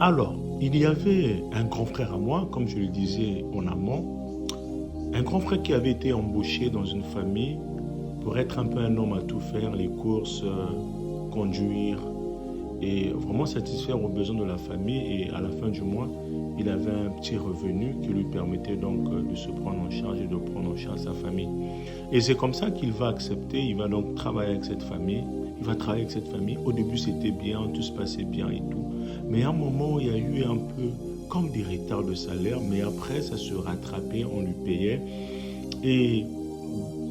Alors, il y avait un grand frère à moi, comme je le disais en amont, un grand frère qui avait été embauché dans une famille pour être un peu un homme à tout faire, les courses, conduire et vraiment satisfaire aux besoins de la famille. Et à la fin du mois, il avait un petit revenu qui lui permettait donc de se prendre en charge et de prendre en charge sa famille. Et c'est comme ça qu'il va accepter, il va donc travailler avec cette famille. Il va travailler avec cette famille. Au début, c'était bien, tout se passait bien et tout. Mais à un moment, il y a eu un peu comme des retards de salaire, mais après, ça se rattrapait, on lui payait. Et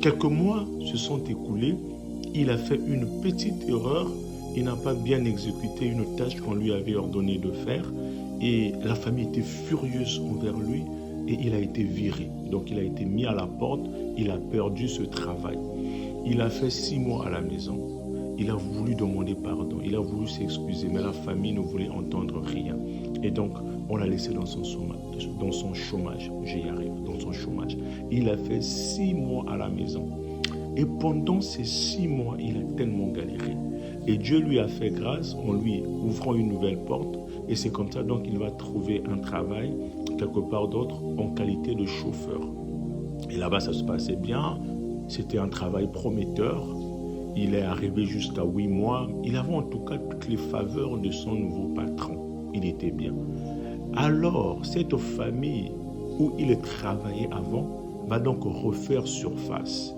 quelques mois se sont écoulés. Il a fait une petite erreur. Il n'a pas bien exécuté une tâche qu'on lui avait ordonné de faire. Et la famille était furieuse envers lui et il a été viré. Donc il a été mis à la porte. Il a perdu ce travail. Il a fait 6 mois à la maison. Il a voulu demander pardon, il a voulu s'excuser, mais la famille ne voulait entendre rien. Et donc, on l'a laissé dans son chômage. J'y arrive, dans son chômage. Il a fait 6 mois à la maison. Et pendant ces 6 mois, il a tellement galéré. Et Dieu lui a fait grâce en lui ouvrant une nouvelle porte. Et c'est comme ça donc il va trouver un travail quelque part d'autre en qualité de chauffeur. Et là-bas, ça se passait bien. C'était un travail prometteur. Il est arrivé jusqu'à 8 mois. Il avait en tout cas toutes les faveurs de son nouveau patron. Il était bien. Alors, cette famille où il travaillait avant va donc refaire surface.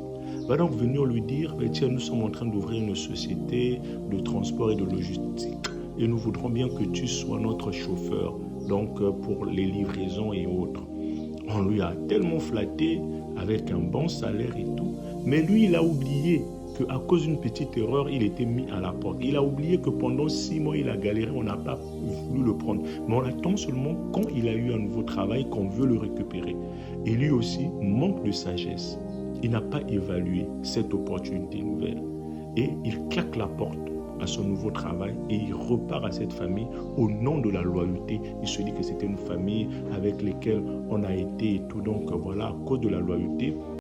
Va donc venir lui dire, tiens, nous sommes en train d'ouvrir une société de transport et de logistique. Et nous voudrons bien que tu sois notre chauffeur, donc pour les livraisons et autres. On lui a tellement flatté avec un bon salaire et tout. Mais lui, il a oublié qu'à cause d'une petite erreur, il était mis à la porte. Il a oublié que pendant 6 mois, il a galéré, on n'a pas voulu le prendre. Mais on attend seulement quand il a eu un nouveau travail qu'on veut le récupérer. Et lui aussi manque de sagesse. Il n'a pas évalué cette opportunité nouvelle. Et il claque la porte à son nouveau travail et il repart à cette famille au nom de la loyauté. Il se dit que c'était une famille avec laquelle on a été et tout. Donc voilà, à cause de la loyauté,